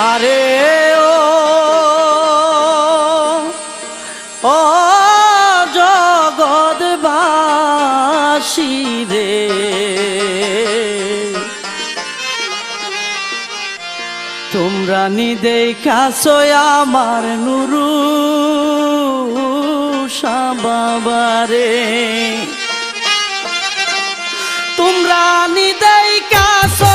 আরে ও জগৎবাসী রে, তোমরা নিদেই কাছো আমার নুরু বাবারে, তোমরা নিদেই কাছো